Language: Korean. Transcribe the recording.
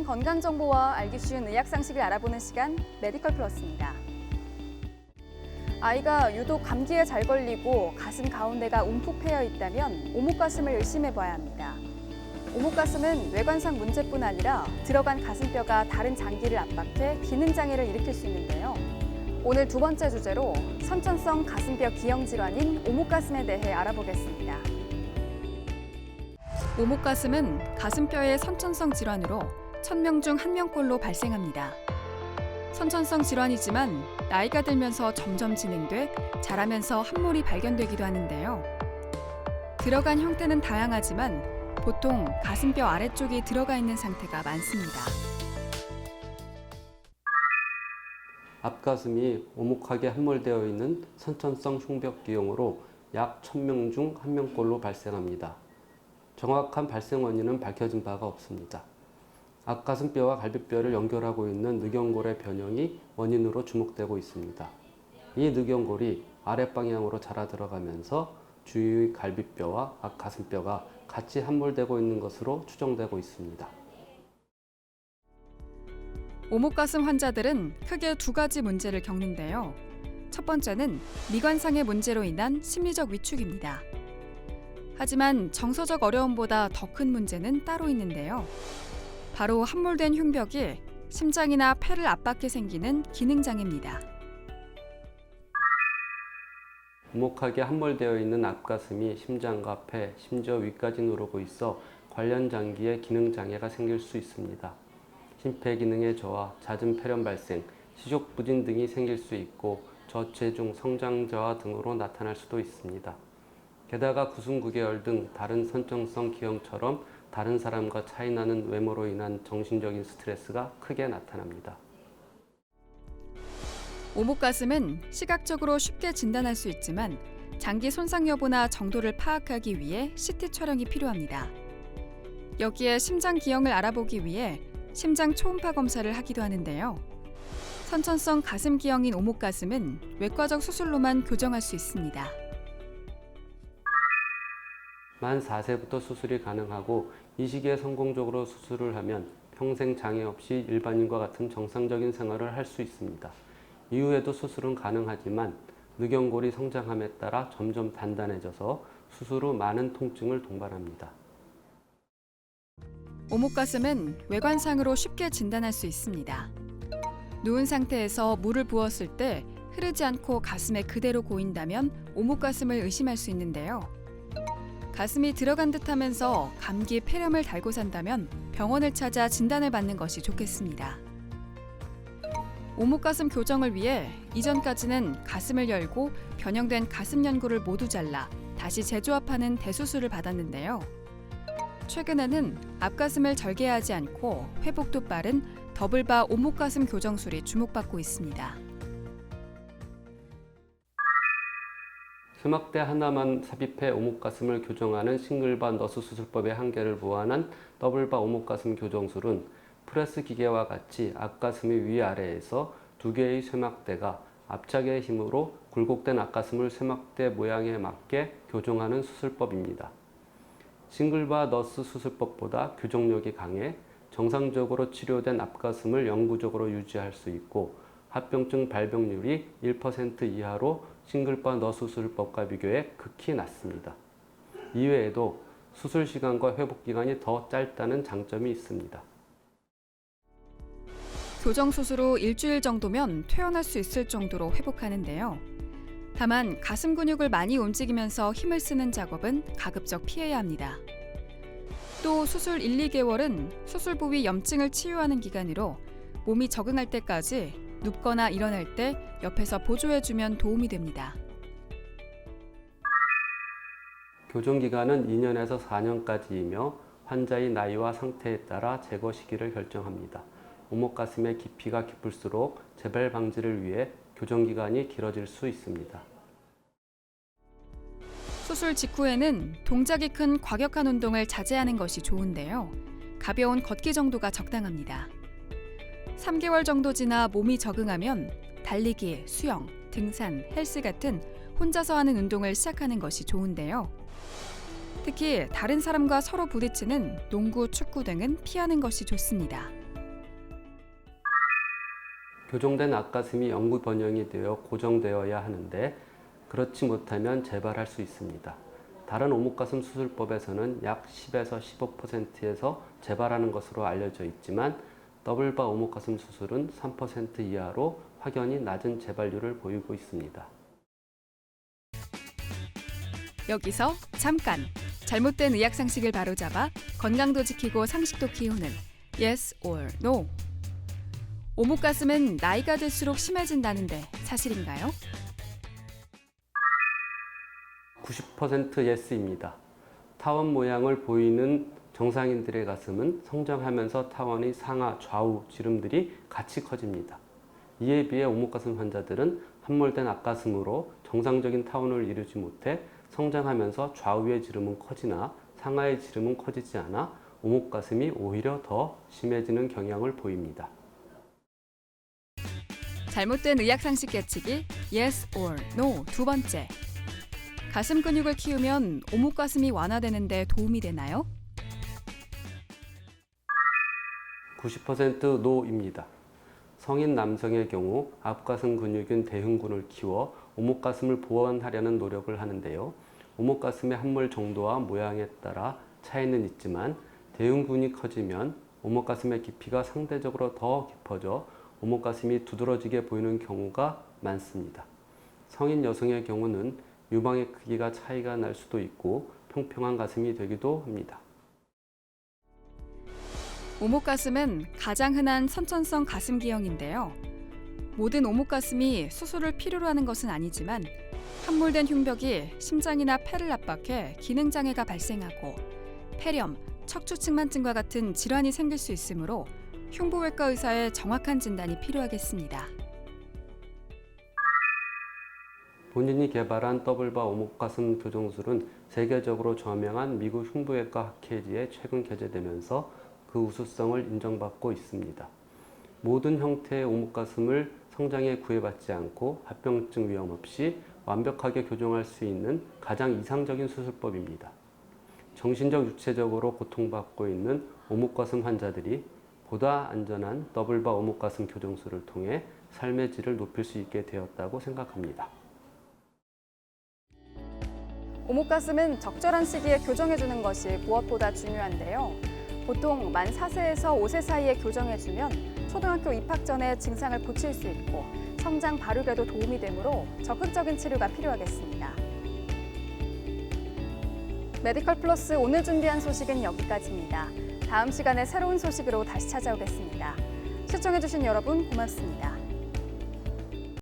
맞는 건강 정보와 알기 쉬운 의학 상식을 알아보는 시간 메디컬 플러스입니다. 아이가 유독 감기에 잘 걸리고 가슴 가운데가 움푹 패여 있다면 오목가슴을 의심해 봐야 합니다. 오목가슴은 외관상 문제뿐 아니라 들어간 가슴뼈가 다른 장기를 압박해 기능 장애를 일으킬 수 있는데요. 오늘 두 번째 주제로 선천성 가슴뼈 기형 질환인 오목가슴에 대해 알아보겠습니다. 오목가슴은 가슴뼈의 선천성 질환으로 1000명 중 1명꼴로 발생합니다. 선천성 질환이지만 나이가 들면서 점점 진행돼 자라면서 함몰이 발견되기도 하는데요. 들어간 형태는 다양하지만 보통 가슴뼈 아래쪽이 들어가 있는 상태가 많습니다. 앞가슴이 오목하게 함몰되어 있는 선천성 흉벽 기형으로 약 1000명 중 1명꼴로 발생합니다. 정확한 발생 원인은 밝혀진 바가 없습니다. 앞가슴뼈와 갈비뼈를 연결하고 있는 늑연골의 변형이 원인으로 주목되고 있습니다. 이 늑연골이 아랫방향으로 자라 들어가면서 주위의 갈비뼈와 앞가슴뼈가 같이 함몰되고 있는 것으로 추정되고 있습니다. 오목가슴 환자들은 크게 두 가지 문제를 겪는데요. 첫 번째는 미관상의 문제로 인한 심리적 위축입니다. 하지만 정서적 어려움보다 더 큰 문제는 따로 있는데요. 바로 함몰된 흉벽이 심장이나 폐를 압박해 생기는 기능장애입니다. 오목하게 함몰되어 있는 앞가슴이 심장과 폐, 심지어 위까지 누르고 있어 관련 장기에 기능장애가 생길 수 있습니다. 심폐기능의 저하, 잦은 폐렴 발생, 시족부진 등이 생길 수 있고 저체중, 성장 저하 등으로 나타날 수도 있습니다. 게다가 구순구개열 등 다른 선천성 기형처럼 다른 사람과 차이나는 외모로 인한 정신적인 스트레스가 크게 나타납니다. 오목가슴은 시각적으로 쉽게 진단할 수 있지만 장기 손상 여부나 정도를 파악하기 위해 CT 촬영이 필요합니다. 여기에 심장 기형을 알아보기 위해 심장 초음파 검사를 하기도 하는데요. 선천성 가슴 기형인 오목가슴은 외과적 수술로만 교정할 수 있습니다. 만 4세부터 수술이 가능하고 이 시기에 성공적으로 수술을 하면 평생 장애 없이 일반인과 같은 정상적인 생활을 할 수 있습니다. 이후에도 수술은 가능하지만 늑연골이 성장함에 따라 점점 단단해져서 수술 후 많은 통증을 동반합니다. 오목가슴은 외관상으로 쉽게 진단할 수 있습니다. 누운 상태에서 물을 부었을 때 흐르지 않고 가슴에 그대로 고인다면 오목가슴을 의심할 수 있는데요. 가슴이 들어간 듯하면서 감기, 폐렴을 달고 산다면 병원을 찾아 진단을 받는 것이 좋겠습니다. 오목가슴 교정을 위해 이전까지는 가슴을 열고 변형된 가슴 연골을 모두 잘라 다시 재조합하는 대수술을 받았는데요. 최근에는 앞가슴을 절개하지 않고 회복도 빠른 더블바 오목가슴 교정술이 주목받고 있습니다. 쇠막대 하나만 삽입해 오목가슴을 교정하는 싱글바 너스 수술법의 한계를 보완한 더블바 오목가슴 교정술은 프레스 기계와 같이 앞가슴의 위아래에서 두 개의 쇠막대가 압착의 힘으로 굴곡된 앞가슴을 쇠막대 모양에 맞게 교정하는 수술법입니다. 싱글바 너스 수술법보다 교정력이 강해 정상적으로 치료된 앞가슴을 영구적으로 유지할 수 있고 합병증 발병률이 1% 이하로 싱글바 너스 수술법과 비교해 극히 낮습니다. 이외에도 수술 시간과 회복 기간이 더 짧다는 장점이 있습니다. 교정 수술 후 일주일 정도면 퇴원할 수 있을 정도로 회복하는데요. 다만 가슴 근육을 많이 움직이면서 힘을 쓰는 작업은 가급적 피해야 합니다. 또 수술 1, 2개월은 수술 부위 염증을 치유하는 기간으로 몸이 적응할 때까지 눕거나 일어날 때 옆에서 보조해주면 도움이 됩니다. 교정 기간은 2년에서 4년까지이며 환자의 나이와 상태에 따라 제거 시기를 결정합니다. 오목가슴의 깊이가 깊을수록 재발 방지를 위해 교정 기간이 길어질 수 있습니다. 수술 직후에는 동작이 큰 과격한 운동을 자제하는 것이 좋은데요. 가벼운 걷기 정도가 적당합니다. 3개월 정도 지나 몸이 적응하면 달리기, 수영, 등산, 헬스 같은 혼자서 하는 운동을 시작하는 것이 좋은데요. 특히 다른 사람과 서로 부딪히는 농구, 축구 등은 피하는 것이 좋습니다. 교정된 앞가슴이 영구 번영이 되어 고정되어야 하는데 그렇지 못하면 재발할 수 있습니다. 다른 오목가슴 수술법에서는 약 10에서 15%에서 재발하는 것으로 알려져 있지만 더블바 오목가슴 수술은 3% 이하로 확연히 낮은 재발률을 보이고 있습니다. 여기서 잠깐! 잘못된 의학 상식을 바로잡아 건강도 지키고 상식도 키우는 Yes or No. 오목가슴은 나이가 들수록 심해진다는데 사실인가요? 90% 예스입니다. 타원 모양을 보이는 정상인들의 가슴은 성장하면서 타원의 상하, 좌우 지름들이 같이 커집니다. 이에 비해 오목가슴 환자들은 함몰된 앞가슴으로 정상적인 타원을 이루지 못해 성장하면서 좌우의 지름은 커지나 상하의 지름은 커지지 않아 오목가슴이 오히려 더 심해지는 경향을 보입니다. 잘못된 의학 상식 깨치기 Yes or No 두 번째. 가슴 근육을 키우면 오목가슴이 완화되는데 도움이 되나요? 90% 노입니다. 성인 남성의 경우 앞가슴 근육인 대흉근을 키워 오목가슴을 보완하려는 노력을 하는데요. 오목가슴의 함몰 정도와 모양에 따라 차이는 있지만 대흉근이 커지면 오목가슴의 깊이가 상대적으로 더 깊어져 오목가슴이 두드러지게 보이는 경우가 많습니다. 성인 여성의 경우는 유방의 크기가 차이가 날 수도 있고 평평한 가슴이 되기도 합니다. 오목가슴은 가장 흔한 선천성 가슴 기형인데요. 모든 오목가슴이 수술을 필요로 하는 것은 아니지만 함몰된 흉벽이 심장이나 폐를 압박해 기능장애가 발생하고 폐렴, 척추측만증과 같은 질환이 생길 수 있으므로 흉부외과 의사의 정확한 진단이 필요하겠습니다. 본인이 개발한 더블바 오목가슴 교정술은 세계적으로 저명한 미국 흉부외과 학회지에 최근 게재되면서 그 우수성을 인정받고 있습니다. 모든 형태의 오목가슴을 성장에 구애받지 않고 합병증 위험 없이 완벽하게 교정할 수 있는 가장 이상적인 수술법입니다. 정신적, 육체적으로 고통받고 있는 오목가슴 환자들이 보다 안전한 더블바 오목가슴 교정술을 통해 삶의 질을 높일 수 있게 되었다고 생각합니다. 오목가슴은 적절한 시기에 교정해주는 것이 무엇보다 중요한데요. 보통 만 4세에서 5세 사이에 교정해주면 초등학교 입학 전에 증상을 고칠 수 있고 성장 발육에도 도움이 되므로 적극적인 치료가 필요하겠습니다. 메디컬 플러스 오늘 준비한 소식은 여기까지입니다. 다음 시간에 새로운 소식으로 다시 찾아오겠습니다. 시청해주신 여러분 고맙습니다.